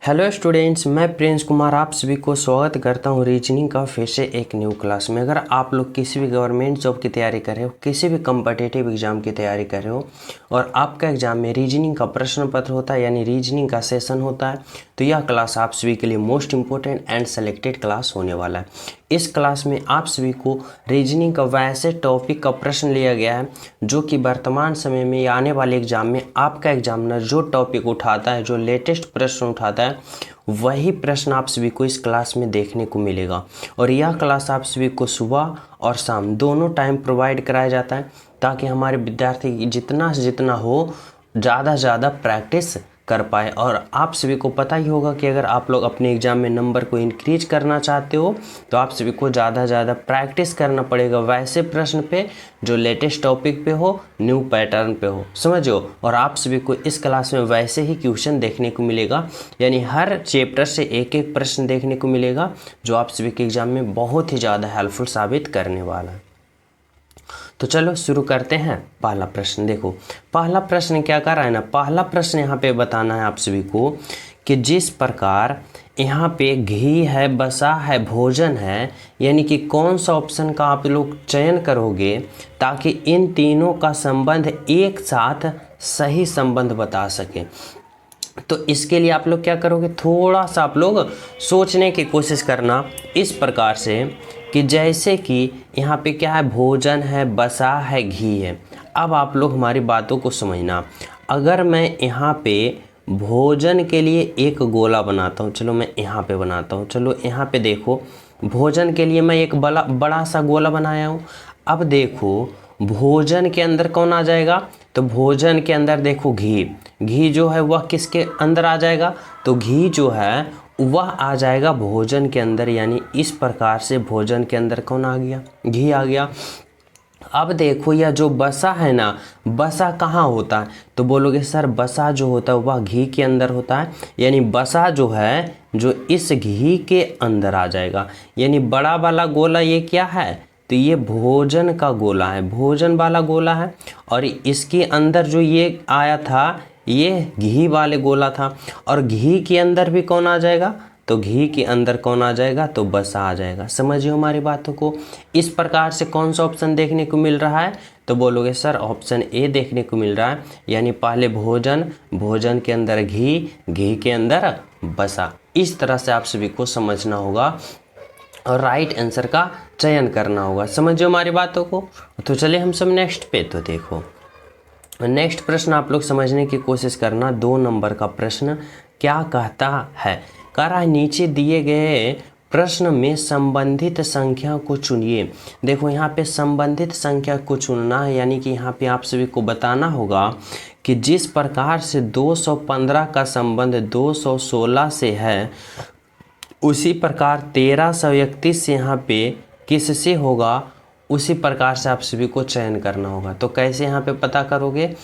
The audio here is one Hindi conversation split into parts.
हेलो स्टूडेंट्स, मैं प्रिंस कुमार आप सभी को स्वागत करता हूं रीजनिंग का फिर से एक न्यू क्लास में। अगर आप लोग किसी भी गवर्नमेंट जॉब की तैयारी कर रहे हो, किसी भी कम्पिटिटिव एग्जाम की तैयारी कर रहे हो और आपका एग्जाम में रीजनिंग का प्रश्न पत्र होता है यानी रीजनिंग का सेशन होता है, तो यह क्लास आप सभी के लिए most important and selected class होने वाला है। इस क्लास में आप सभी को रीजनिंग का वैसे टॉपिक का प्रश्न लिया गया है जो कि वर्तमान समय में आने वाले एग्जाम में आपका एग्जामिनर जो टॉपिक उठाता है, जो लेटेस्ट प्रश्न उठाता है, वही प्रश्न आप सभी को इस क्लास में देखने को मिलेगा। और यह क्लास आप सभी को सुबह और शाम दोनों टाइम प्रोवाइड कराया जाता है ताकि हमारे विद्यार्थी जितना से जितना हो ज़्यादा से ज़्यादा प्रैक्टिस कर पाए। और आप सभी को पता ही होगा कि अगर आप लोग अपने एग्ज़ाम में नंबर को इंक्रीज करना चाहते हो तो आप सभी को ज़्यादा से ज़्यादा प्रैक्टिस करना पड़ेगा वैसे प्रश्न पे जो लेटेस्ट टॉपिक पे हो, न्यू पैटर्न पे हो, समझो। और आप सभी को इस क्लास में वैसे ही क्वेश्चन देखने को मिलेगा, यानी हर चैप्टर से एक एक प्रश्न देखने को मिलेगा जो आप सभी के एग्ज़ाम में बहुत ही ज़्यादा हेल्पफुल साबित करने वाला है। तो चलो शुरू करते हैं। पहला प्रश्न देखो, पहला प्रश्न क्या कर रहा है ना, पहला प्रश्न यहाँ पे बताना है आप सभी को कि जिस प्रकार यहाँ पे घी है, बसा है, भोजन है, यानी कि कौन सा ऑप्शन का आप लोग चयन करोगे ताकि इन तीनों का संबंध एक साथ सही संबंध बता सके। तो इसके लिए आप लोग क्या करोगे, थोड़ा सा आप लोग सोचने की कोशिश करना इस प्रकार से कि जैसे कि यहाँ पे क्या है, भोजन है, बसा है, घी है। अब आप लोग हमारी बातों को समझना। अगर मैं यहाँ पे भोजन के लिए एक गोला बनाता हूँ, चलो मैं यहाँ पे बनाता हूँ, चलो यहाँ पे देखो भोजन के लिए मैं एक बड़ा सा गोला बनाया हूँ। अब देखो भोजन के अंदर कौन आ जाएगा, तो भोजन के अंदर देखो घी, घी जो है वह किसके अंदर आ जाएगा, तो घी जो है वह आ जाएगा भोजन के अंदर। यानी इस प्रकार से भोजन के अंदर कौन आ गया, घी आ गया। अब देखो यह जो बसा है ना, बसा कहाँ होता है, तो बोलोगे सर बसा जो होता है वह घी के अंदर होता है, यानी बसा जो है जो इस घी के अंदर आ जाएगा। यानी बड़ा वाला गोला ये क्या है, तो ये भोजन का गोला है, भोजन वाला गोला है। और इसके अंदर जो ये आया था ये घी वाले गोला था। और घी के अंदर भी कौन आ जाएगा, तो घी के अंदर कौन आ जाएगा, तो बसा आ जाएगा। समझिए हमारी बातों को। इस प्रकार से कौन सा ऑप्शन देखने को मिल रहा है, तो बोलोगे सर ऑप्शन ए देखने को मिल रहा है, यानी पहले भोजन, भोजन के अंदर घी, घी के अंदर बसा। इस तरह से आप सभी को समझना होगा और राइट आंसर का चयन करना होगा। समझिए हमारी बातों को। तो चलिए हम सब नेक्स्ट पे तो देखो, नेक्स्ट प्रश्न आप लोग समझने की कोशिश करना। 2 नंबर का प्रश्न क्या कहता है, कह रहा है नीचे दिए गए प्रश्न में संबंधित संख्या को चुनिए। देखो यहाँ पे संबंधित संख्या को चुनना है, यानी कि यहाँ पे आप सभी को बताना होगा कि जिस प्रकार से 215 का संबंध 216 से है, उसी प्रकार 1331 से यहाँ पे किससे होगा, उसी प्रकार से आप सभी को चयन करना होगा। तो कैसे यहाँ पे पता करोगे,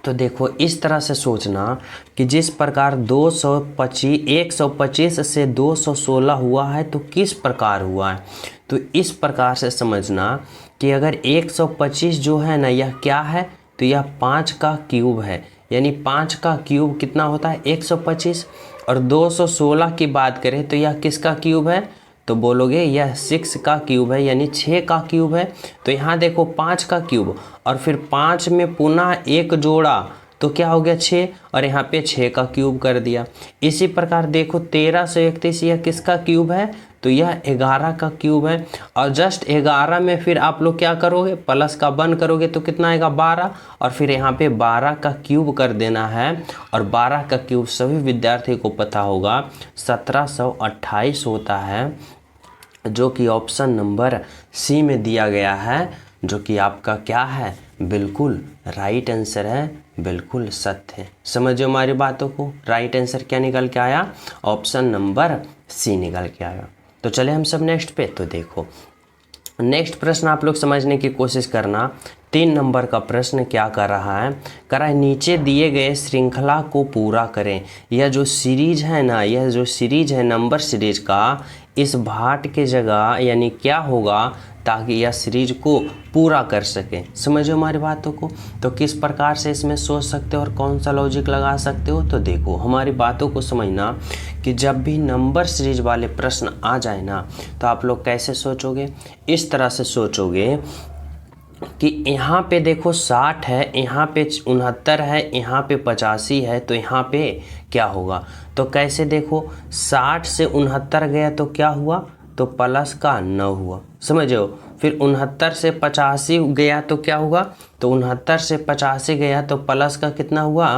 तो देखो इस तरह से सोचना कि जिस प्रकार 125 से 216 हुआ है तो किस प्रकार हुआ है। तो इस प्रकार से समझना कि अगर 125 जो है ना यह क्या है, तो यह 5 का क्यूब है, यानी 5 का क्यूब कितना होता है 125। और 216 की बात करें तो यह किसका क्यूब है, तो बोलोगे यह 6 का क्यूब है, यानी 6 का क्यूब है। तो यहाँ देखो 5 का क्यूब और फिर 5 में पुनः एक जोड़ा तो क्या हो गया 6, और यहाँ पे 6 का क्यूब कर दिया। इसी प्रकार देखो 1331 यह किसका क्यूब है, तो यह 11 का क्यूब है। और जस्ट 11 में फिर आप लोग क्या करोगे, प्लस का 1 करोगे तो कितना आएगा 12, और फिर यहाँ पे 12 का क्यूब कर देना है। और 12 का क्यूब सभी विद्यार्थी को पता होगा 1728 होता है, जो कि ऑप्शन नंबर सी में दिया गया है, जो कि आपका क्या है, बिल्कुल राइट आंसर है, बिल्कुल सत्य है। समझो हमारी बातों को। राइट आंसर क्या निकल के आया, ऑप्शन नंबर सी निकल के आया। तो चले हम सब नेक्स्ट पे तो देखो, नेक्स्ट प्रश्न आप लोग समझने की कोशिश करना। 3 नंबर का प्रश्न क्या कर रहा है, कर रहा है नीचे दिए गए श्रृंखला को पूरा करें। यह जो सीरीज है ना, यह जो सीरीज है नंबर सीरीज का, इस भाट के जगह यानी क्या होगा ताकि यह सीरीज को पूरा कर सके। समझो हमारी बातों को। तो किस प्रकार से इसमें सोच सकते हो और कौन सा लॉजिक लगा सकते हो, तो देखो हमारी बातों को समझना कि जब भी नंबर सीरीज वाले प्रश्न आ जाए ना, तो आप लोग कैसे सोचोगे, इस तरह से सोचोगे कि यहाँ पे देखो 60 है, यहाँ पे 69 है, यहाँ पे 85 है, तो यहाँ पे क्या होगा। तो कैसे देखो 60 से 69 गया तो क्या हुआ, तो प्लस का 9 हुआ, समझो। फिर 69 से 85 गया तो क्या हुआ, तो 69 से 85 गया तो प्लस का कितना हुआ,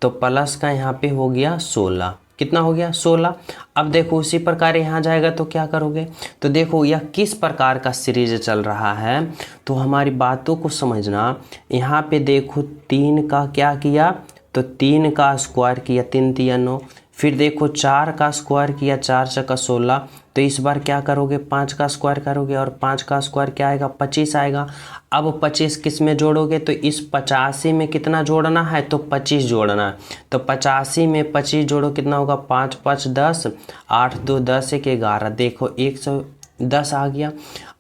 तो प्लस का यहाँ पे हो गया 16। कितना हो गया 16। अब देखो उसी प्रकार यहाँ जाएगा तो क्या करोगे, तो देखो यह किस प्रकार का सीरीज चल रहा है, तो हमारी बातों को समझना। यहाँ पे देखो 3 का क्या किया, तो 3 का स्क्वायर किया, 3 तिया 9। फिर देखो 4 का स्क्वायर किया, 4 छक्का 16। तो इस बार क्या करोगे, 5 का स्क्वायर करोगे और 5 का स्क्वायर क्या आएगा, 25 आएगा। अब 25 किस में जोड़ोगे, तो इस 85 में कितना जोड़ना है, तो 25 जोड़ना है। तो 85 में 25 जोड़ो, कितना होगा, 5 5 10, 8 2 10 1 11। देखो 110 आ गया।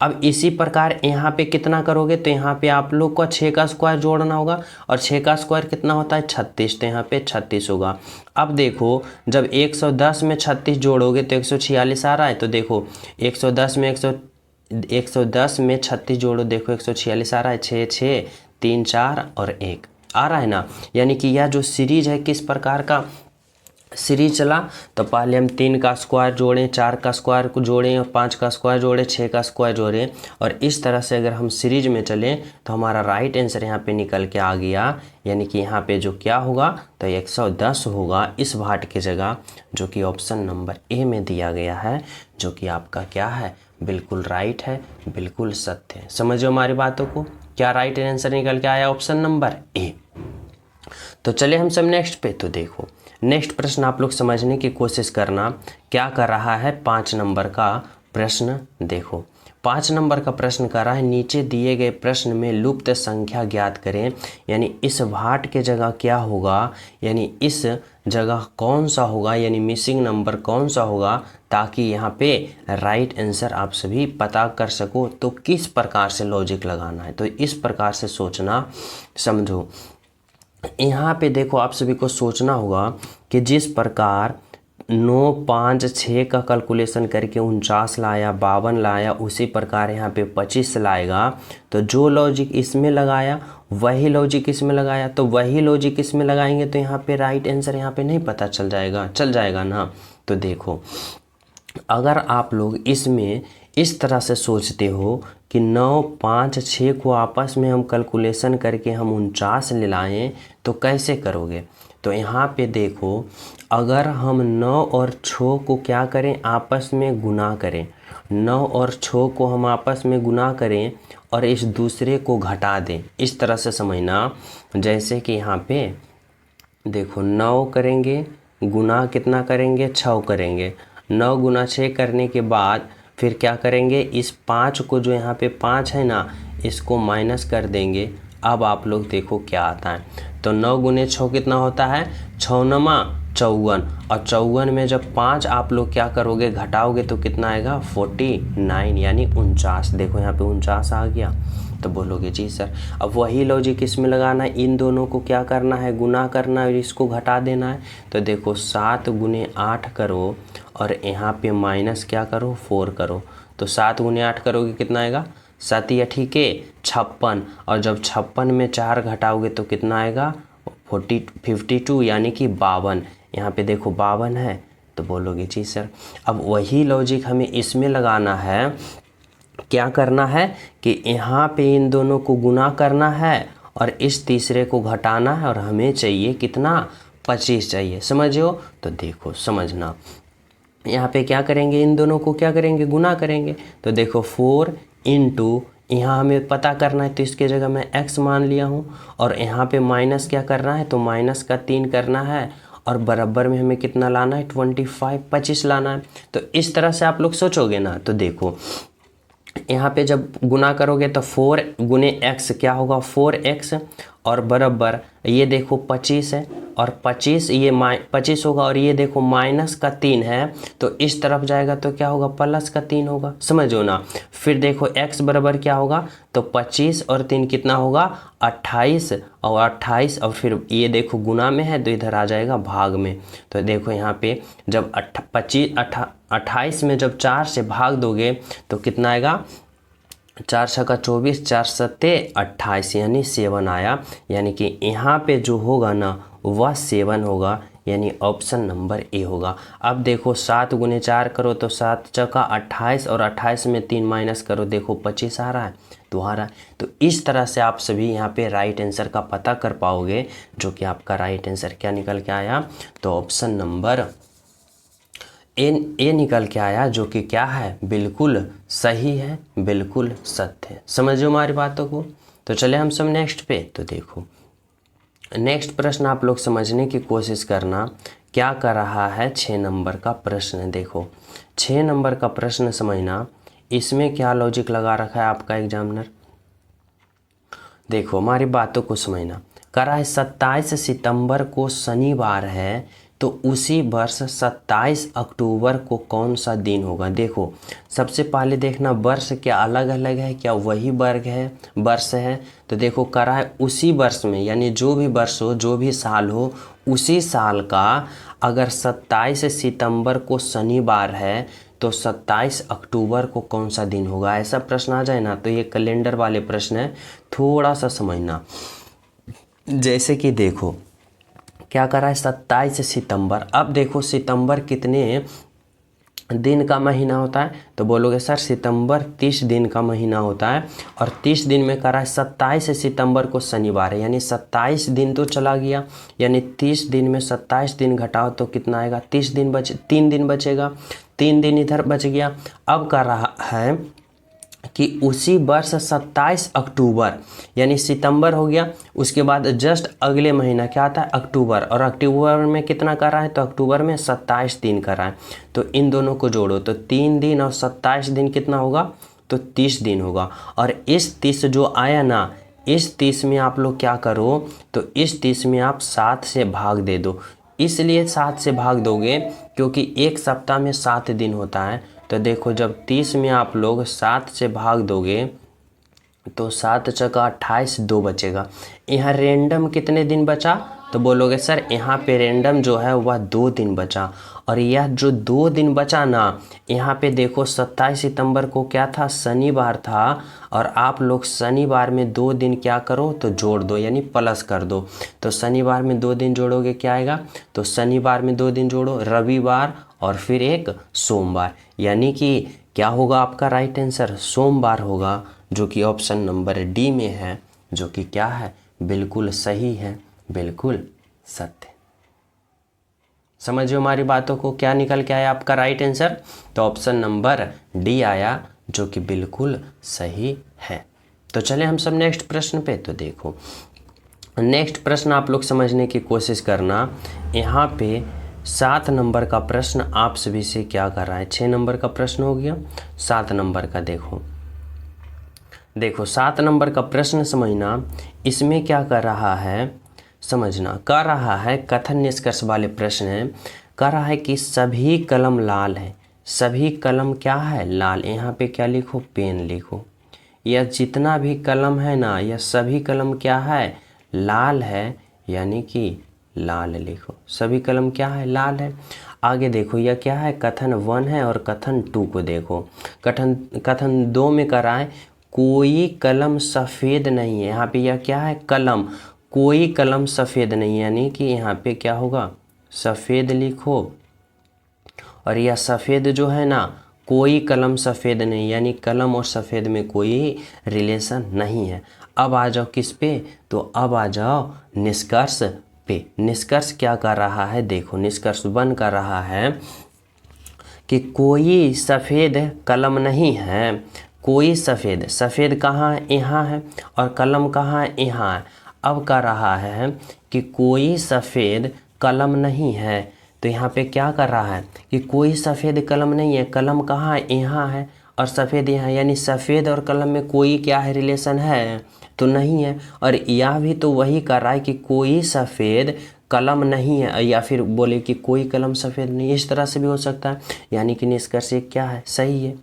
अब इसी प्रकार यहाँ पे कितना करोगे, तो यहाँ पे आप लोग को 6 का स्क्वायर जोड़ना होगा और 6 का स्क्वायर कितना होता है, 36। तो यहाँ पे 36 होगा। अब देखो जब 110 में 36 जोड़ोगे तो 146 आ रहा है। तो देखो 110 में 110 में 36 जोड़ो, देखो 146 आ रहा है। 6 6 3 4 और 1 आ रहा है ना। यानी कि यह जो सीरीज है किस प्रकार का सीरीज चला, तो पहले हम 3 का स्क्वायर जोड़ें, 4 का स्क्वायर को जोड़ें और 5 का स्क्वायर जोड़ें, 6 का स्क्वायर जोड़ें, और इस तरह से अगर हम सीरीज में चलें तो हमारा राइट आंसर यहाँ पे निकल के आ गया। यानी कि यहाँ पे जो क्या होगा, तो 110 होगा इस भाट की जगह, जो कि ऑप्शन नंबर ए में दिया गया है, जो कि आपका क्या है, बिल्कुल राइट है, बिल्कुल सत्य है। समझो हमारी बातों को, क्या राइट आंसर निकल के आया, ऑप्शन नंबर ए। तो चले हम सब नेक्स्ट पे। तो देखो नेक्स्ट प्रश्न आप लोग समझने की कोशिश करना, क्या कर रहा है 5 नंबर का प्रश्न। देखो 5 नंबर का प्रश्न कर रहा है, नीचे दिए गए प्रश्न में लुप्त संख्या ज्ञात करें। यानी इस भाट के जगह क्या होगा, यानी इस जगह कौन सा होगा, यानी मिसिंग नंबर कौन सा होगा, ताकि यहाँ पे राइट आंसर आप सभी पता कर सको। तो किस प्रकार से लॉजिक लगाना है, तो इस प्रकार से सोचना, समझो। यहाँ पे देखो आप सभी को सोचना होगा कि जिस प्रकार 9 5 6 का कैलकुलेशन करके 49 लाया, 52 लाया, उसी प्रकार यहाँ पे 25 लाएगा। तो जो लॉजिक इसमें लगाया वही लॉजिक इसमें लगाया, तो वही लॉजिक इसमें लगाएंगे तो यहाँ पे राइट आंसर यहाँ पे नहीं पता चल जाएगा ना। तो देखो अगर आप लोग इसमें इस तरह से सोचते हो कि 9 5 6 को आपस में हम कैलकुलेशन करके हम 49 ले लाएँ, तो कैसे करोगे। तो यहाँ पे देखो अगर हम 9 और 6 को क्या करें, आपस में गुना करें, 9 और 6 को हम आपस में गुना करें और इस दूसरे को घटा दें, इस तरह से समझना। जैसे कि यहाँ पे देखो 9 करेंगे, गुना कितना करेंगे, 6 करेंगे। 9 गुना 6 करने के बाद फिर क्या करेंगे, इस 5 को, जो यहाँ पे 5 है ना, इसको माइनस कर देंगे। अब आप लोग देखो क्या आता है। तो 9 गुने 6 कितना होता है, 6 9 54, और 54 में जब 5 आप लोग क्या करोगे, घटाओगे, तो कितना आएगा, 49, यानी 49। देखो यहाँ पे 49 आ गया। तो बोलोगे जी सर, अब वही लॉजिक इसमें लगाना है, इन दोनों को क्या करना है, गुना करना है और इसको घटा देना है। तो देखो 7 गुने 8 करो और यहाँ पे माइनस क्या करो, 4 करो। तो 7 गुने 8 करोगे कितना आएगा, 7 या ठीक है 56, और जब 56 में 4 घटाओगे तो कितना आएगा, 52, यानी कि 52। यहाँ पे देखो 52 है। तो बोलोगे जी सर, अब वही लॉजिक हमें इसमें लगाना है। क्या करना है कि यहाँ पे इन दोनों को गुना करना है और इस तीसरे को घटाना है, और हमें चाहिए कितना, 25 चाहिए, समझो। तो देखो समझना, यहाँ पे क्या करेंगे, इन दोनों को क्या करेंगे, गुना करेंगे। तो देखो 4 इंटू, यहाँ हमें पता करना है तो इसके जगह मैं x मान लिया हूँ, और यहाँ पे माइनस क्या करना है, तो माइनस का 3 करना है, और बराबर में हमें कितना लाना है, 25 लाना है। तो इस तरह से आप लोग सोचोगे ना। तो देखो यहाँ पे जब गुना करोगे तो 4 गुने x क्या होगा, 4x, और बराबर ये देखो 25 है और 25 ये 25 होगा और ये देखो माइनस का 3 है, तो इस तरफ जाएगा तो क्या होगा, प्लस का 3 होगा, समझो ना। फिर देखो x बराबर क्या होगा, तो 25 और 3 कितना होगा 28 और 28 और फिर ये देखो गुना में है तो इधर आ जाएगा भाग में। तो देखो यहाँ पे जब 28 में जब 4 से भाग दोगे तो कितना आएगा, 4 छक्का 24, 4 सत्ते 28 यानी 7 आया। यानी कि यहाँ पे जो होगा ना वह 7 होगा, यानी ऑप्शन नंबर ए होगा। अब देखो 7 गुने 4 करो तो 7 चौका 28 और 28 में 3 माइनस करो, देखो 25 आ रहा है, तो आ रहा है। तो इस तरह से आप सभी यहाँ पे राइट आंसर का पता कर पाओगे, जो कि आपका राइट आंसर क्या निकल के आया, तो ऑप्शन नंबर ए निकल के आया, जो कि क्या है, बिल्कुल सही है, बिल्कुल सत्य है। समझो हमारी बातों को। तो चले हम सब नेक्स्ट पे। तो देखो नेक्स्ट प्रश्न आप लोग समझने की कोशिश करना, क्या कर रहा है 6 नंबर का प्रश्न। देखो 6 नंबर का प्रश्न समझना, इसमें क्या लॉजिक लगा रखा है आपका एग्जामिनर। देखो हमारी बातों को समझना, कर रहा है 27 सितंबर को शनिवार है, तो उसी वर्ष 27 अक्टूबर को कौन सा दिन होगा। देखो सबसे पहले देखना वर्ष क्या अलग अलग है, क्या वही वर्ष है। तो देखो करा है उसी वर्ष में, यानी जो भी वर्ष हो, जो भी साल हो, उसी साल का अगर 27 सितंबर को शनिवार है तो 27 अक्टूबर को कौन सा दिन होगा। ऐसा प्रश्न आ जाए ना तो ये कैलेंडर वाले प्रश्न है, थोड़ा सा समझना। जैसे कि देखो क्या करा है 27 सितंबर। अब देखो सितंबर कितने दिन का महीना होता है, तो बोलोगे सर सितंबर 30 दिन का महीना होता है, और 30 दिन में करा है 27 सितंबर को शनिवार है, यानी 27 दिन तो चला गया, यानी 30 दिन में 27 दिन घटाओ तो कितना आएगा, 30 दिन 3 दिन बचेगा, 3 दिन इधर बच गया। अब कर रहा है कि उसी वर्ष 27 अक्टूबर, यानी सितंबर हो गया, उसके बाद जस्ट अगले महीना क्या आता है अक्टूबर, और अक्टूबर में कितना कर रहा है, तो अक्टूबर में 27 दिन कर रहा है। तो इन दोनों को जोड़ो तो 3 दिन और 27 दिन कितना होगा, तो 30 दिन होगा। और इस 30 जो आया ना, इस 30 में आप लोग क्या करो, तो इस 30 में आप 7 से भाग दे दो। इसलिए 7 से भाग दोगे क्योंकि एक सप्ताह में 7 दिन होता है। तो देखो जब 30 में आप लोग 7 से भाग दोगे तो 7 चौका 28, 2 बचेगा। यहाँ रेंडम कितने दिन बचा, तो बोलोगे सर यहाँ पे रेंडम जो है वह 2 दिन बचा, और यह जो 2 दिन बचा ना, यहाँ पे देखो 27 सितंबर को क्या था, शनिवार था, और आप लोग शनिवार में 2 दिन क्या करो, तो जोड़ दो, यानी प्लस कर दो। तो शनिवार में 2 दिन जोड़ोगे क्या आएगा, तो शनिवार में 2 दिन जोड़ो, रविवार और फिर एक सोमवार, यानी कि क्या होगा आपका राइट आंसर, सोमवार होगा, जो कि ऑप्शन नंबर डी में है, जो कि क्या है, बिल्कुल सही है, बिल्कुल सत्य। समझिए हमारी बातों को, क्या निकल के आया आपका राइट आंसर, तो ऑप्शन नंबर डी आया, जो कि बिल्कुल सही है। तो चले हम सब नेक्स्ट प्रश्न पे। तो देखो नेक्स्ट प्रश्न आप लोग समझने की कोशिश करना, यहाँ पे 7 नंबर का प्रश्न आप सभी से क्या कर रहा है, 6 नंबर का प्रश्न हो गया, 7 नंबर का देखो 7 नंबर का प्रश्न समझना, इसमें क्या कर रहा है समझना, कर रहा है कथन निष्कर्ष वाले प्रश्न है। कर रहा है कि सभी कलम लाल है, सभी कलम क्या है, लाल। यहाँ पे क्या लिखो, पेन लिखो। यह जितना भी कलम है ना, यह सभी कलम क्या है, लाल है, यानी कि लाल लिखो। सभी कलम क्या है, लाल है। आगे देखो यह क्या है, कथन 1 है, और कथन 2 को देखो। कथन 2 में कर रहा है कोई कलम सफ़ेद नहीं है। यहाँ पे यह क्या है, कलम, कोई कलम सफ़ेद नहीं है, यानी कि यहाँ पे क्या होगा, सफ़ेद लिखो। और यह सफ़ेद जो है ना, कोई कलम सफ़ेद नहीं, यानी कलम और सफ़ेद में कोई रिलेशन नहीं है। अब आ जाओ किस पे, तो अब आ जाओ निष्कर्ष पे। निष्कर्ष क्या कर रहा है, देखो निष्कर्ष 1 कर रहा है कि कोई सफ़ेद कलम नहीं है। कोई सफ़ेद, सफ़ेद कहाँ है, यहाँ है, और कलम कहाँ है, यहाँ है। अब कर रहा है कि कोई सफ़ेद कलम नहीं है, तो यहाँ पे क्या कर रहा है कि कोई सफ़ेद कलम नहीं है, कलम कहाँ है, यहाँ है, और सफ़ेद यहाँ, यानी सफ़ेद और कलम में कोई क्या है, रिलेशन है, तो नहीं है। और यह भी तो वही कर रहा है कि कोई सफ़ेद कलम नहीं है, या फिर बोले कि कोई कलम सफ़ेद नहीं, इस तरह से भी हो सकता है। यानी कि निष्कर्ष एक क्या है, सही है।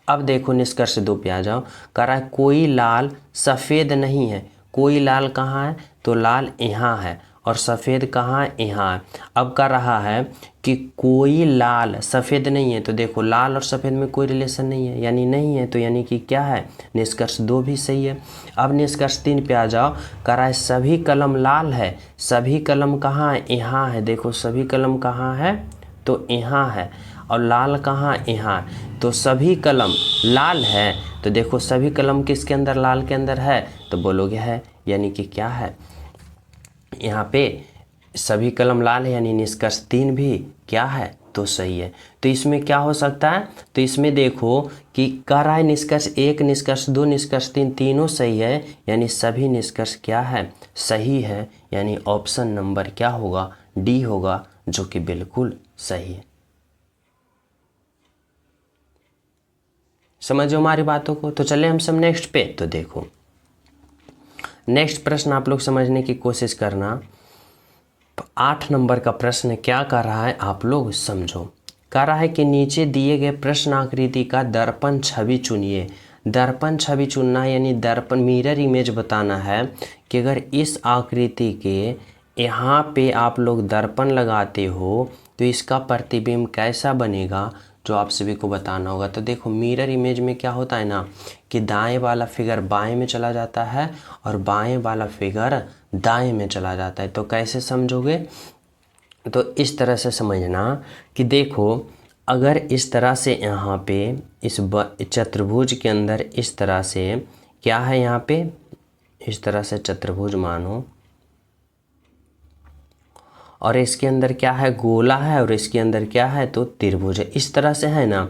अब देखो निष्कर्ष 2 पे आ जाओ। कह रहा है कोई लाल सफ़ेद नहीं है। कोई लाल कहाँ है, तो लाल यहाँ है, और सफ़ेद कहाँ है, यहाँ है। अब कह रहा है कि कोई लाल सफ़ेद नहीं है, तो देखो लाल और सफ़ेद में कोई रिलेशन नहीं है, यानी नहीं है, तो यानी कि क्या है, निष्कर्ष 2 भी सही है। अब निष्कर्ष 3 पे आ जाओ। कह रहा है सभी कलम लाल है। सभी कलम कहाँ है, यहाँ है। देखो सभी कलम कहाँ है, तो यहाँ है, और लाल कहाँ, यहाँ। तो सभी कलम लाल है, तो देखो सभी कलम किसके अंदर, लाल के अंदर है, तो बोलोगे है, यानी कि क्या है, यहाँ पे सभी कलम लाल है, यानी निष्कर्ष 3 भी क्या है, तो सही है। तो इसमें क्या हो सकता है, तो इसमें देखो कि कह रहा है निष्कर्ष 1, निष्कर्ष 2, निष्कर्ष 3 तीनों सही है, यानी सभी निष्कर्ष क्या है, सही है। यानी ऑप्शन नंबर क्या होगा, डी होगा, जो कि बिल्कुल सही है। समझो हमारी बातों को। तो चले हम सब नेक्स्ट पे। तो देखो नेक्स्ट प्रश्न आप लोग समझने की कोशिश करना। 8 नंबर का प्रश्न क्या कर रहा है, आप लोग समझो। कह रहा है कि नीचे दिए गए प्रश्न आकृति का दर्पण छवि चुनिए। दर्पण छवि चुनना यानी दर्पण मिरर इमेज बताना है कि अगर इस आकृति के यहाँ पे आप लोग दर्पण लगाते हो तो इसका प्रतिबिंब कैसा बनेगा, जो आप सभी को बताना होगा। तो देखो मिरर इमेज में क्या होता है ना, कि दाएं वाला फिगर बाएं में चला जाता है और बाएं वाला फिगर दाएं में चला जाता है। तो कैसे समझोगे, तो इस तरह से समझना कि देखो अगर इस तरह से यहाँ पे इस चतुर्भुज के अंदर इस तरह से क्या है, यहाँ पे इस तरह से चतुर्भुज मानो, और इसके अंदर क्या है, गोला है, और इसके अंदर क्या है, तो त्रिभुज है, इस तरह से है ना।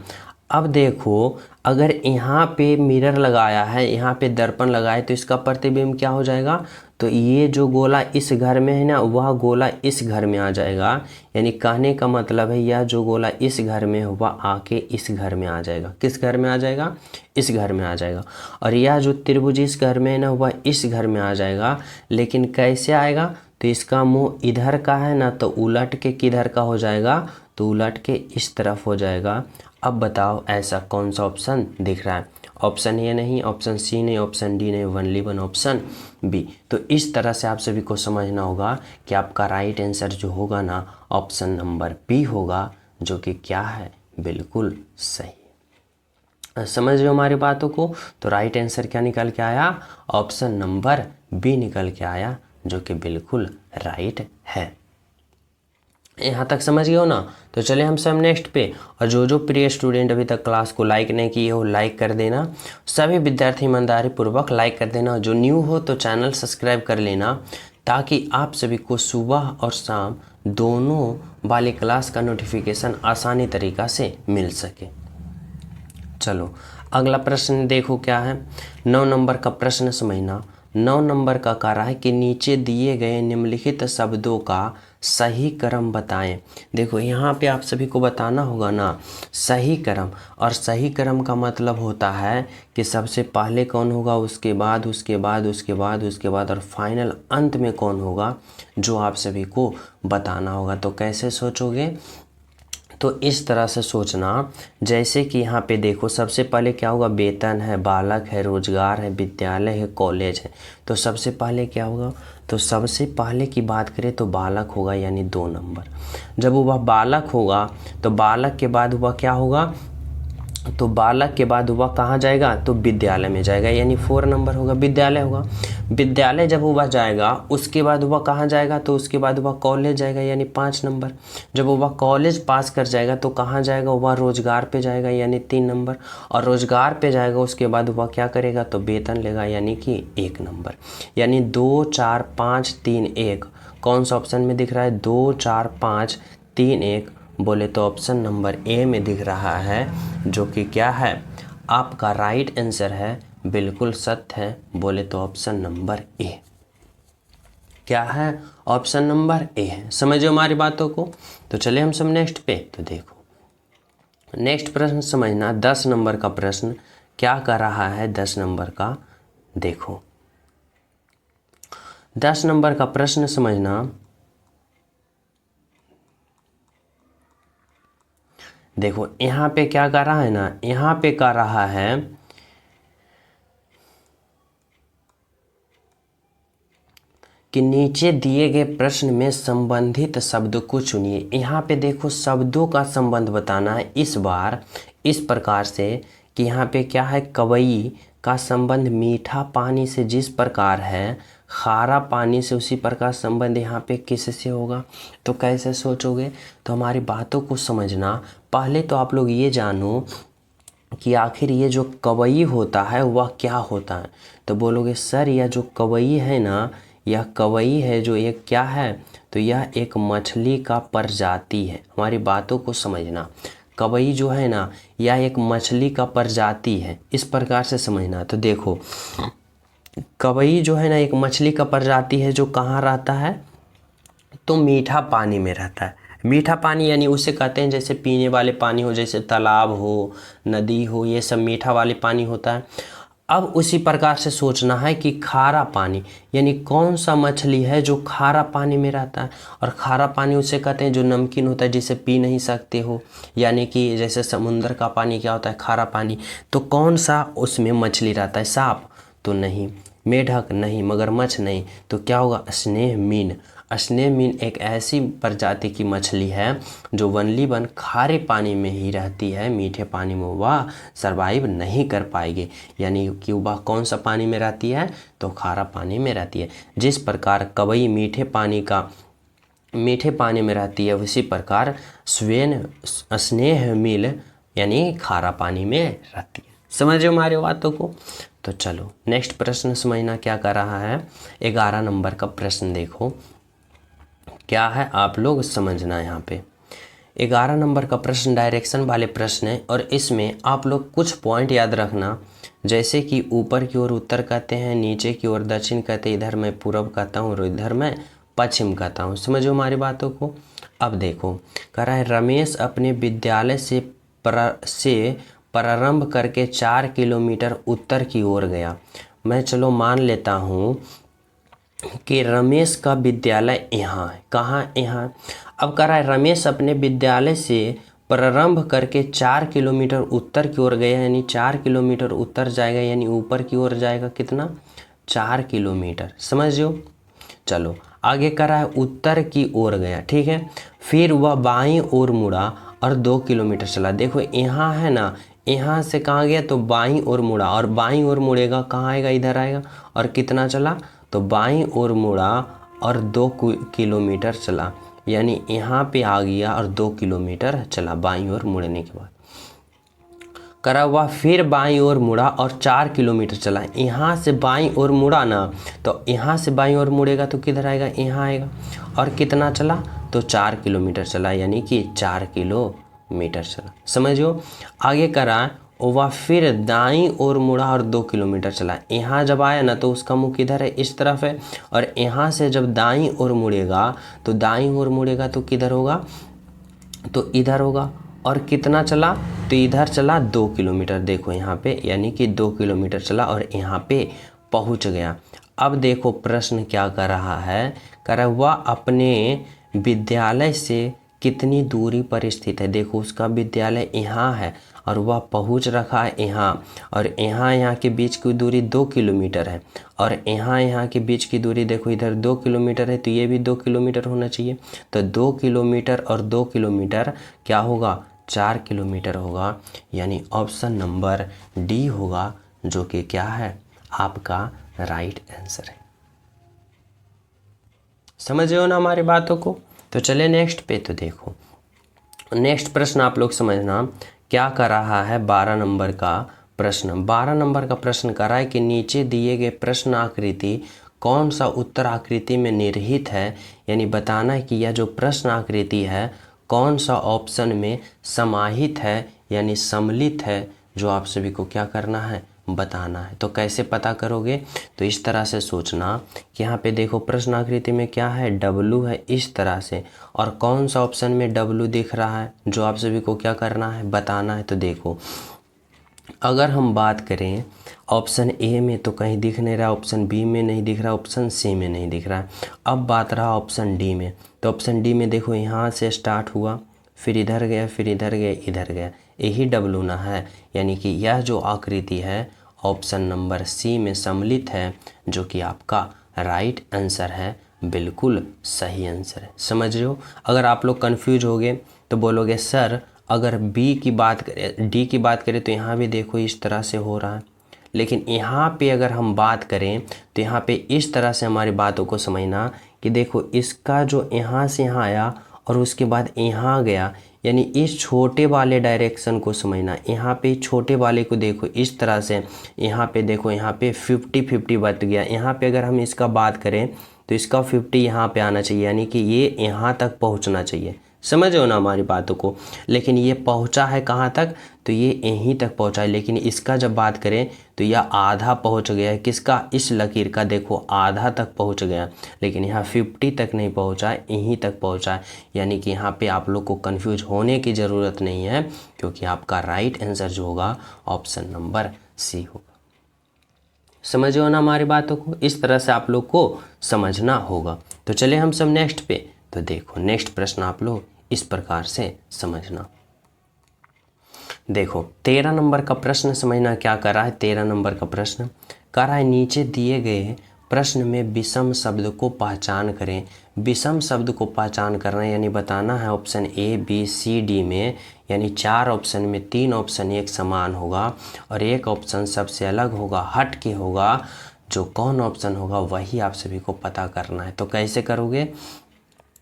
अब देखो अगर यहाँ पे मिरर लगाया है, यहाँ पे दर्पण लगाया, तो इसका प्रतिबिंब क्या हो जाएगा, तो ये जो गोला इस घर में है ना, वह गोला इस घर में आ जाएगा। यानी कहने का मतलब है यह जो गोला इस घर में है वह आके इस घर में आ जाएगा। किस घर में आ जाएगा, इस घर में आ जाएगा। और यह जो त्रिभुज इस घर में है ना, वह इस घर में आ जाएगा। लेकिन कैसे आएगा, तो इसका मुंह इधर का है ना, तो उलट के किधर का हो जाएगा, तो उलट के इस तरफ हो जाएगा। अब बताओ ऐसा कौन सा ऑप्शन दिख रहा है, ऑप्शन ए नहीं, ऑप्शन सी नहीं, ऑप्शन डी नहीं, ओनली वन ऑप्शन बी। तो इस तरह से आप सभी को समझना होगा कि आपका राइट आंसर जो होगा ना, ऑप्शन नंबर बी होगा, जो कि क्या है, बिल्कुल सही। समझ रहे हो हमारी बातों को। तो राइट आंसर क्या निकल के आया, ऑप्शन नंबर बी निकल के आया, जो कि बिल्कुल राइट है। यहाँ तक समझ गए हो ना। तो चले हम सब नेक्स्ट पे। और जो प्रिय स्टूडेंट अभी तक क्लास को लाइक नहीं किए हो, लाइक कर देना। सभी विद्यार्थी ईमानदारी पूर्वक लाइक कर देना। जो न्यू हो तो चैनल सब्सक्राइब कर लेना, ताकि आप सभी को सुबह और शाम दोनों वाली क्लास का नोटिफिकेशन आसानी तरीक़ा से मिल सके। चलो अगला प्रश्न देखो क्या है। 9 नंबर का प्रश्न समझना। 9 नंबर का कह रहा है कि नीचे दिए गए निम्नलिखित शब्दों का सही क्रम बताएं। देखो यहाँ पे आप सभी को बताना होगा ना सही क्रम, और सही क्रम का मतलब होता है कि सबसे पहले कौन होगा, उसके बाद उसके बाद उसके बाद उसके बाद और फाइनल अंत में कौन होगा, जो आप सभी को बताना होगा। तो कैसे सोचोगे, तो इस तरह से सोचना, जैसे कि यहाँ पे देखो सबसे पहले क्या होगा, वेतन है, बालक है, रोजगार है, विद्यालय है, कॉलेज है। तो सबसे पहले क्या होगा, तो सबसे पहले की बात करें तो बालक होगा, यानी 2 नंबर। जब वह बालक होगा तो बालक के बाद वह क्या होगा, तो बालक के बाद वह कहाँ जाएगा, तो विद्यालय में जाएगा, यानी 4 नंबर होगा, विद्यालय होगा। विद्यालय जब वह जाएगा उसके बाद वह कहाँ जाएगा, तो उसके बाद वह कॉलेज जाएगा, यानी 5 नंबर। जब वह कॉलेज पास कर जाएगा तो कहाँ जाएगा, वह रोजगार पे जाएगा, यानी 3 नंबर। और रोजगार पे जाएगा उसके बाद वह क्या करेगा, तो वेतन लेगा, यानी कि 1 नंबर। यानी 2 4 5 3 1 कौन सा ऑप्शन में दिख रहा है, 2 4 5 3 1 बोले तो ऑप्शन नंबर ए में दिख रहा है, जो कि क्या है, आपका राइट आंसर है, बिल्कुल सत्य है। बोले तो ऑप्शन नंबर ए क्या है, ऑप्शन नंबर ए है। समझो हमारी बातों को। तो चले हम सब नेक्स्ट पे। तो देखो नेक्स्ट प्रश्न समझना। 10 नंबर का प्रश्न क्या कर रहा है, 10 नंबर का देखो। 10 नंबर का प्रश्न समझना। देखो यहाँ पे क्या कर रहा है ना, यहाँ पे कर रहा है कि नीचे दिए गए प्रश्न में संबंधित शब्द को चुनिए। यहाँ पे देखो शब्दों का संबंध बताना है इस बार इस प्रकार से कि यहाँ पे क्या है, कवई का संबंध मीठा पानी से जिस प्रकार है, खारा पानी से उसी प्रकार संबंध यहाँ पे किससे होगा। तो कैसे सोचोगे, तो हमारी बातों को समझना। पहले तो आप लोग ये जानो कि आखिर ये जो कवई होता है वह क्या होता है। तो बोलोगे सर यह जो कवई है ना, यह कवई है जो एक क्या है, तो यह एक मछली का प्रजाति है। हमारी बातों को समझना, कवई जो है ना यह एक मछली का प्रजाति है, इस प्रकार से समझना। तो देखो कवई जो है ना एक मछली का प्रजाति है जो कहाँ रहता है, तो मीठा पानी में रहता है। मीठा पानी यानी उसे कहते हैं जैसे पीने वाले पानी हो, जैसे तालाब हो, नदी हो, ये सब मीठा वाले पानी होता है। अब उसी प्रकार से सोचना है कि खारा पानी यानी कौन सा मछली है जो खारा पानी में रहता है। और खारा पानी उसे कहते हैं जो नमकीन होता है जिसे पी नहीं सकते हो, यानी कि जैसे समुद्र का पानी क्या होता है, खारा पानी। तो कौन सा उसमें मछली रहता है, सांप तो नहीं, मेढक नहीं, मगरमच्छ नहीं, तो क्या होगा, स्नेह मीन। स्नेह मीन एक ऐसी प्रजाति की मछली है जो वनली वन खारे पानी में ही रहती है, मीठे पानी में वह सरवाइव नहीं कर पाएगी। यानी कि वह कौन सा पानी में रहती है, तो खारा पानी में रहती है। जिस प्रकार कवई मीठे पानी में रहती है, उसी प्रकार स्नेह मील यानी खारा पानी में रहती है। समझो हमारी बातों को। तो चलो नेक्स्ट प्रश्न समझना क्या कर रहा है। 11 नंबर का प्रश्न देखो क्या है, आप लोग समझना। यहाँ पे 11 नंबर का प्रश्न डायरेक्शन वाले प्रश्न है और इसमें आप लोग कुछ पॉइंट याद रखना, जैसे कि ऊपर की ओर उत्तर कहते हैं, नीचे की ओर दक्षिण कहते हैं, इधर मैं पूर्व कहता हूँ और इधर मैं पश्चिम कहता हूँ। समझो हमारी बातों को। अब देखो कह रहा है रमेश अपने विद्यालय से प्रारंभ करके 4 किलोमीटर उत्तर की ओर गया। मैं चलो मान लेता हूँ कि रमेश का विद्यालय यहाँ है। कहाँ, यहाँ। अब कह रहा है रमेश अपने विद्यालय से प्रारंभ करके 4 किलोमीटर उत्तर की ओर गया, यानी 4 किलोमीटर उत्तर जाएगा, यानी ऊपर की ओर जाएगा कितना, 4 किलोमीटर। समझो। चलो आगे कह रहा है उत्तर की ओर गया, ठीक है। फिर वह बाईं ओर मुड़ा और 2 किलोमीटर चला। देखो यहाँ है ना, यहाँ से कहाँ गया, तो बाईं ओर मुड़ा, और बाईं ओर मुड़ेगा कहाँ आएगा, इधर आएगा। और कितना चला, तो बाईं ओर मुड़ा और 2 किलोमीटर चला, यानी यहाँ पे आ गया और 2 किलोमीटर चला बाईं ओर मुड़ने के बाद। करा हुआ फिर बाईं ओर मुड़ा और 4 किलोमीटर चला। यहाँ से बाईं ओर मुड़ा ना, तो यहाँ से बाईं ओर मुड़ेगा तो किधर आएगा, यहाँ आएगा। और कितना चला, तो 4 किलोमीटर चला, यानी कि 4 किलोमीटर चला। समझो। आगे करा वह फिर दाईं ओर मुड़ा और 2 किलोमीटर चला। यहाँ जब आया ना तो उसका मुख किधर है, इस तरफ है। और यहाँ से जब दाईं ओर मुड़ेगा, तो दाईं ओर मुड़ेगा तो किधर होगा, तो इधर होगा। और कितना चला, तो इधर चला 2 किलोमीटर। देखो यहाँ पे, यानी कि 2 किलोमीटर चला और यहाँ पे पहुँच गया। अब देखो प्रश्न क्या कर रहा है, कह रहा है वह अपने विद्यालय से कितनी दूरी पर स्थित है। देखो उसका विद्यालय यहाँ है और वह पहुँच रखा है यहाँ, और यहाँ के बीच की दूरी 2 किलोमीटर है, और यहाँ के बीच की दूरी देखो इधर 2 किलोमीटर है, तो ये भी 2 किलोमीटर होना चाहिए। तो 2 किलोमीटर और 2 किलोमीटर क्या होगा, 4 किलोमीटर होगा, यानी ऑप्शन नंबर डी होगा, जो कि क्या है, आपका राइट आंसर है। समझ रहे हो ना हमारी बातों को। तो चले नेक्स्ट पे। तो देखो नेक्स्ट प्रश्न आप लोग समझना क्या कर रहा है। 12 नंबर का प्रश्न, 12 नंबर का प्रश्न कर रहा है कि नीचे दिए गए प्रश्न आकृति कौन सा उत्तर आकृति में निहित है, यानी बताना है कि यह जो प्रश्न आकृति है कौन सा ऑप्शन में समाहित है, यानी सम्मिलित है, जो आप सभी को क्या करना है, बताना है। तो कैसे पता करोगे, तो इस तरह से सोचना कि यहाँ पे देखो प्रश्न आकृति में क्या है, डब्लू है, इस तरह से। और कौन सा ऑप्शन में डब्लू दिख रहा है, जो आप सभी को क्या करना है, बताना है। तो देखो अगर हम बात करें ऑप्शन ए में तो कहीं दिख नहीं रहा, ऑप्शन बी में नहीं दिख रहा, ऑप्शन सी में नहीं दिख रहा। अब बात रहा ऑप्शन डी में, तो ऑप्शन डी में देखो यहाँ से स्टार्ट हुआ, फिर इधर गया, फिर इधर गया, इधर गया, यही डबलूना है। यानी कि यह जो आकृति है ऑप्शन नंबर सी में सम्मिलित है, जो कि आपका राइट आंसर है, बिल्कुल सही आंसर है। समझ रहे हो? अगर आप लोग कन्फ्यूज हो गए तो बोलोगे सर अगर बी की बात करें, डी की बात करें तो यहाँ भी देखो इस तरह से हो रहा है, लेकिन यहाँ पे अगर हम बात करें तो यहाँ पे इस तरह से हमारी बातों को समझना कि देखो इसका जो यहाँ से यहाँ आया और उसके बाद यहाँ गया, यानी इस छोटे वाले डायरेक्शन को समझना। यहाँ पे छोटे वाले को देखो इस तरह से, यहाँ पे देखो यहाँ पे 50-50 बच गया। यहाँ पे अगर हम इसका बात करें तो इसका 50 यहाँ पे आना चाहिए, यानी कि ये यहाँ तक पहुँचना चाहिए। समझ हो ना हमारी बातों को? लेकिन ये पहुँचा है कहाँ तक, तो ये यहीं तक पहुँचा है। लेकिन इसका जब बात करें तो यह आधा पहुँच गया है। किसका? इस लकीर का देखो आधा तक पहुँच गया, लेकिन यहाँ 50 तक नहीं पहुँचा है, यहीं तक पहुँचा है। यानी कि यहाँ पे आप लोग को कंफ्यूज होने की ज़रूरत नहीं है, क्योंकि आपका राइट आंसर जो होगा ऑप्शन नंबर सी होगा। समझ हो ना हमारी बातों को? इस तरह से आप लोग को समझना होगा। तो चलिए हम सब नेक्स्ट पे। तो देखो नेक्स्ट प्रश्न आप लोग इस प्रकार से समझना। देखो 13 नंबर का प्रश्न समझना क्या कर रहा है। 13 नंबर का प्रश्न कर रहा है नीचे दिए गए प्रश्न में विषम शब्द को पहचान करें। विषम शब्द को पहचान करना यानी बताना है option A B C D में, यानी 4 ऑप्शन में 3 ऑप्शन एक समान होगा और एक ऑप्शन सबसे अलग होगा, हट के होगा। जो कौन ऑप्शन होगा वही आप सभी को पता करना है। तो कैसे करोगे?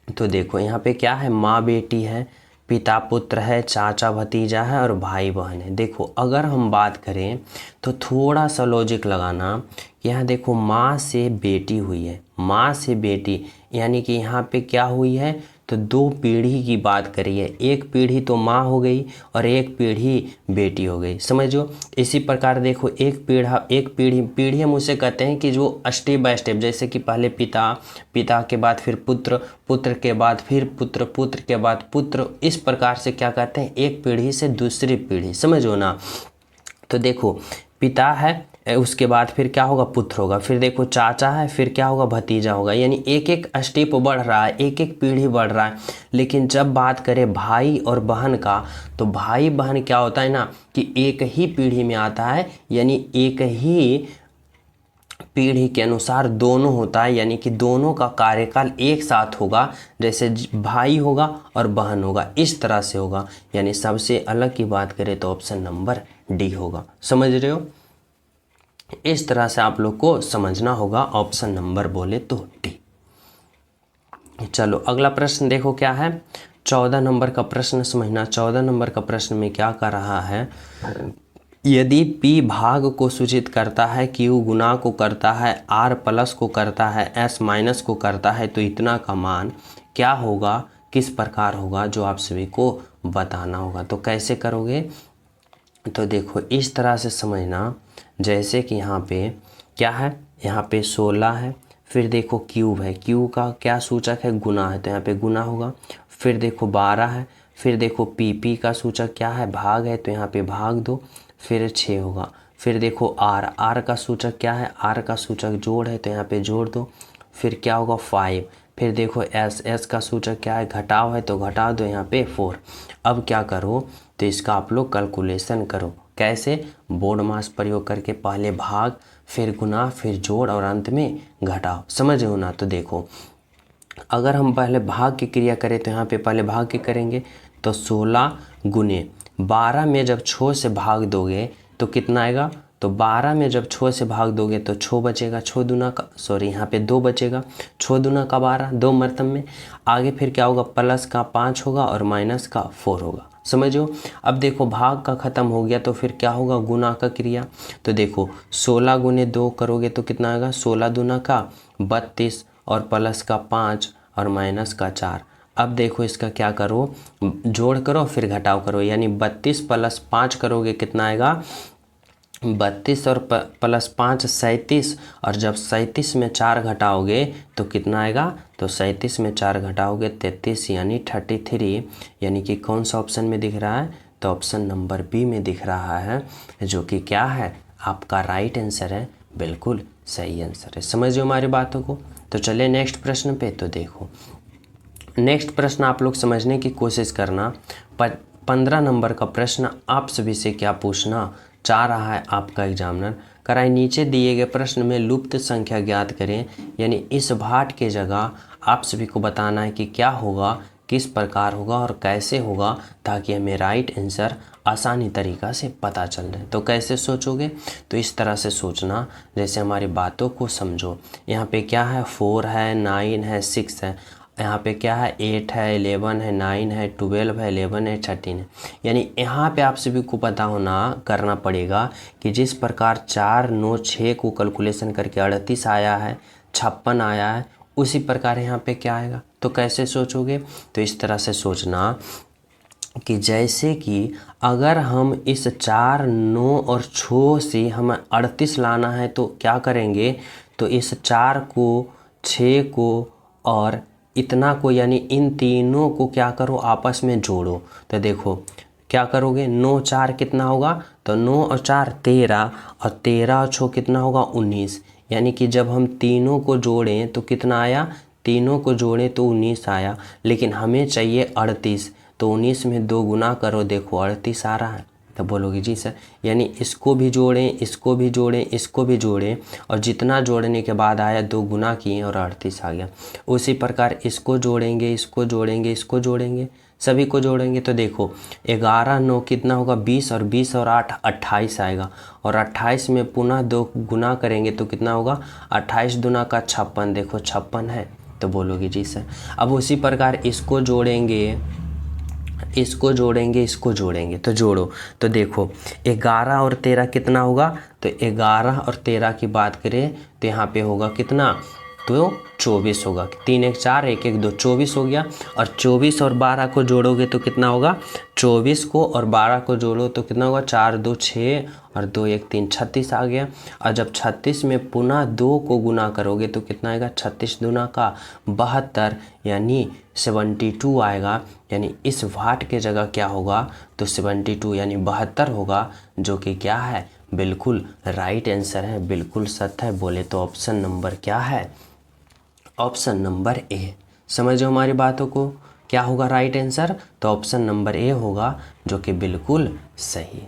तो देखो यहाँ पे क्या है, माँ बेटी है, पिता पुत्र है, चाचा भतीजा है और भाई बहन है। देखो अगर हम बात करें तो थोड़ा सा लॉजिक लगाना। यहाँ देखो माँ से बेटी हुई है, माँ से बेटी, यानी कि यहाँ पे क्या हुई है, तो 2 पीढ़ी की बात करी है। एक पीढ़ी तो माँ हो गई और एक पीढ़ी बेटी हो गई। समझो इसी प्रकार देखो एक पीढ़ी हम उसे कहते हैं कि जो स्टेप बाय स्टेप, जैसे कि पहले पिता, पिता के बाद फिर पुत्र, पुत्र के बाद फिर पुत्र, पुत्र के बाद पुत्र, इस प्रकार से क्या कहते हैं, एक पीढ़ी से दूसरी पीढ़ी। समझो ना? तो देखो पिता है, उसके बाद फिर क्या होगा, पुत्र होगा, फिर देखो चाचा है, फिर क्या होगा, भतीजा होगा। यानी एक एक स्टेप बढ़ रहा है, एक एक पीढ़ी बढ़ रहा है। लेकिन जब बात करें भाई और बहन का, तो भाई बहन क्या होता है ना कि एक ही पीढ़ी में आता है, यानी एक ही पीढ़ी के अनुसार दोनों होता है, यानी कि दोनों का कार्यकाल एक साथ होगा। जैसे भाई होगा और बहन होगा, इस तरह से होगा। यानी सबसे अलग की बात करें तो ऑप्शन नंबर डी होगा। समझ रहे हो? इस तरह से आप लोग को समझना होगा। ऑप्शन नंबर बोले तो डी। चलो अगला प्रश्न देखो क्या है। 14 नंबर का प्रश्न समझना। 14 नंबर का प्रश्न में क्या कर रहा है, यदि P भाग को सूचित करता है, Q गुना को करता है, R प्लस को करता है, S माइनस को करता है, तो इतना का मान क्या होगा, किस प्रकार होगा, जो आप सभी को बताना होगा। तो कैसे करोगे? तो देखो इस तरह से समझना, जैसे कि यहाँ पे क्या है, यहाँ पे 16 है, फिर देखो क्यूब है, क्यू का क्या सूचक है, गुना है, तो यहाँ पे गुना होगा। फिर देखो 12 है, फिर देखो पी का सूचक क्या है, भाग है, तो यहाँ पे भाग दो, फिर 6 होगा। फिर देखो आर का सूचक क्या है, आर का सूचक जोड़ है, तो यहाँ पे जोड़ दो, फिर क्या होगा 5। फिर देखो एस का सूचक क्या है, घटाव है, तो घटा दो यहाँ पे 4। अब क्या करो, तो इसका आप लोग कैलकुलेशन करो। कैसे? बोर्ड मास प्रयोग करके पहले भाग, फिर गुना, फिर जोड़ और अंत में घटाव। समझ हो ना? तो देखो अगर हम पहले भाग की क्रिया करें तो यहाँ पे पहले भाग की करेंगे, तो 16 गुने 12 में जब 6 से भाग दोगे तो कितना आएगा, तो 12 में जब 6 से भाग दोगे तो 6 बचेगा, 6 दूना का, सॉरी यहाँ पे 2 बचेगा, 6 दूना का 12, 2 मरतब में। आगे फिर क्या होगा, प्लस का 5 होगा और माइनस का 4 होगा। समझो? अब देखो भाग का ख़त्म हो गया, तो फिर क्या होगा, गुना का क्रिया। तो देखो 16 गुने 2 करोगे तो कितना आएगा, 16 दूना का 32 और प्लस का 5 और माइनस का 4। अब देखो इसका क्या करो, जोड़ करो फिर घटाव करो, यानी 32 प्लस 5 करोगे कितना आएगा, 32 और प्लस 5 37, और जब 37 में 4 घटाओगे तो कितना आएगा, तो 37 में 4 घटाओगे 33, यानी 33। यानी कि कौन सा ऑप्शन में दिख रहा है, तो ऑप्शन नंबर बी में दिख रहा है, जो कि क्या है, आपका राइट आंसर है, बिल्कुल सही आंसर है। समझिए हमारी बातों को। तो चलिए नेक्स्ट प्रश्न पे। तो देखो नेक्स्ट प्रश्न आप लोग समझने की कोशिश करना। 15 नंबर का प्रश्न आप सभी से क्या पूछना चाह रहा है आपका एग्जामिनर, कराए नीचे दिए गए प्रश्न में लुप्त संख्या ज्ञात करें। यानी इस भाट के जगह आप सभी को बताना है कि क्या होगा, किस प्रकार होगा और कैसे होगा, ताकि हमें राइट आंसर आसानी तरीक़ा से पता चल जाए। तो कैसे सोचोगे, तो इस तरह से सोचना जैसे हमारी बातों को समझो। यहाँ पे क्या है, 4 है, 9 है, 6 है। यहाँ पे क्या है, 8 है, 11 है, 9 है, 12 है, 11 है, 13 है। यानी यहाँ पे आप सभी को पता होना करना पड़ेगा कि जिस प्रकार 4, 9, 6 को कैलकुलेशन करके 38 आया है, 56 आया है, उसी प्रकार यहाँ पे क्या आएगा। तो कैसे सोचोगे, तो इस तरह से सोचना कि जैसे कि अगर हम इस 4, 9 और 6 से हमें 38 लाना है तो क्या करेंगे, तो इस 4 को, 6 को और इतना को, यानी इन तीनों को क्या करो, आपस में जोड़ो। तो देखो क्या करोगे, 9 4 कितना होगा, तो 9 और 4 13, और 13 और 6 कितना होगा, 19। यानी कि जब हम तीनों को जोड़ें तो कितना आया, तीनों को जोड़ें तो 19 आया, लेकिन हमें चाहिए 38। तो 19 में 2 गुना करो, देखो 38 आ रहा है। तो बोलोगे जी सर, यानी इसको भी जोड़ें, इसको भी जोड़ें, इसको भी जोड़ें, और जितना जोड़ने के बाद आया 2 गुना किए और 38 आ गया। उसी प्रकार इसको जोड़ेंगे, इसको जोड़ेंगे, इसको जोड़ेंगे, सभी को जोड़ेंगे। तो देखो 11 9 कितना होगा, 20, और 20 और 8 28 आएगा, और 28 में पुनः 2 गुना करेंगे तो कितना होगा, 28 दूना का 56, देखो 56 है। तो बोलोगे जी सर। अब उसी प्रकार इसको जोड़ेंगे, इसको जोड़ेंगे, इसको जोड़ेंगे, तो जोड़ो। तो देखो 11 और 13 कितना होगा, तो 11 और 13 की बात करें तो यहाँ पे होगा कितना, तो 24 होगा। 3 1 4 1 1 2 24 हो गया। और 24 और 12 को जोड़ोगे तो कितना होगा, 24 को और 12 को जोड़ो तो कितना होगा, 4 2 6 और 2 1 3 36 आ गया। और जब 36 में पुनः 2 को गुना करोगे तो कितना आएगा, 36 दूना का 72, यानी 72 आएगा। यानी इस वाट के जगह क्या होगा, तो 72 यानी 72 होगा, जो कि क्या है, बिल्कुल राइट आंसर है, बिल्कुल सत्य है। बोले तो ऑप्शन नंबर क्या है, ऑप्शन नंबर ए। समझो हमारी बातों को, क्या होगा राइट आंसर, तो ऑप्शन नंबर ए होगा, जो कि बिल्कुल सही।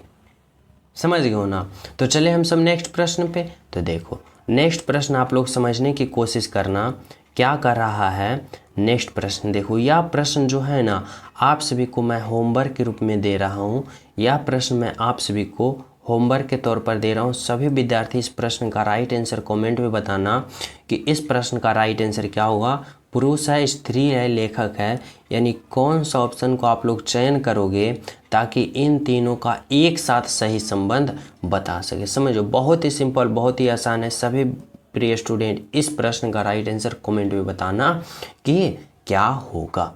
समझ गए हो ना। तो चले हम सब नेक्स्ट प्रश्न पे। तो देखो नेक्स्ट प्रश्न आप लोग समझने की कोशिश करना क्या कर रहा है। नेक्स्ट प्रश्न देखो, यह प्रश्न जो है ना आप सभी को मैं होमवर्क के रूप में दे रहा हूँ। यह प्रश्न मैं आप सभी को होमवर्क के तौर पर दे रहा हूँ। सभी विद्यार्थी इस प्रश्न का राइट आंसर कमेंट में बताना कि इस प्रश्न का राइट आंसर क्या होगा। पुरुष है, स्त्री है, लेखक है, यानी कौन सा ऑप्शन को आप लोग चयन करोगे ताकि इन तीनों का एक साथ सही संबंध बता सके। समझो बहुत ही सिंपल, बहुत ही आसान है। सभी प्रिय स्टूडेंट इस प्रश्न का राइट आंसर कमेंट में बताना कि क्या होगा।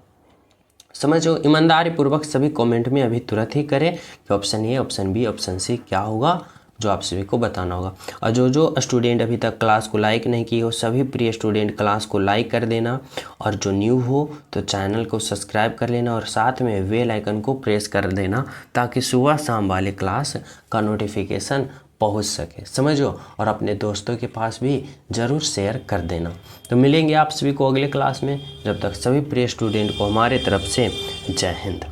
समझो ईमानदारी पूर्वक सभी कमेंट में अभी तुरंत ही करें कि option A, option B, option C क्या होगा, जो आप सभी को बताना होगा। और जो स्टूडेंट अभी तक क्लास को लाइक नहीं किए हो, सभी प्रिय स्टूडेंट क्लास को लाइक कर देना, और जो न्यू हो तो चैनल को सब्सक्राइब कर लेना, और साथ में बेल आइकन को प्रेस कर देना ताकि सुबह शाम वाले क्लास का नोटिफिकेशन पहुंच सके। समझो, और अपने दोस्तों के पास भी ज़रूर शेयर कर देना। तो मिलेंगे आप सभी को अगले क्लास में। जब तक सभी प्रिय स्टूडेंट को हमारे तरफ से जय हिंद।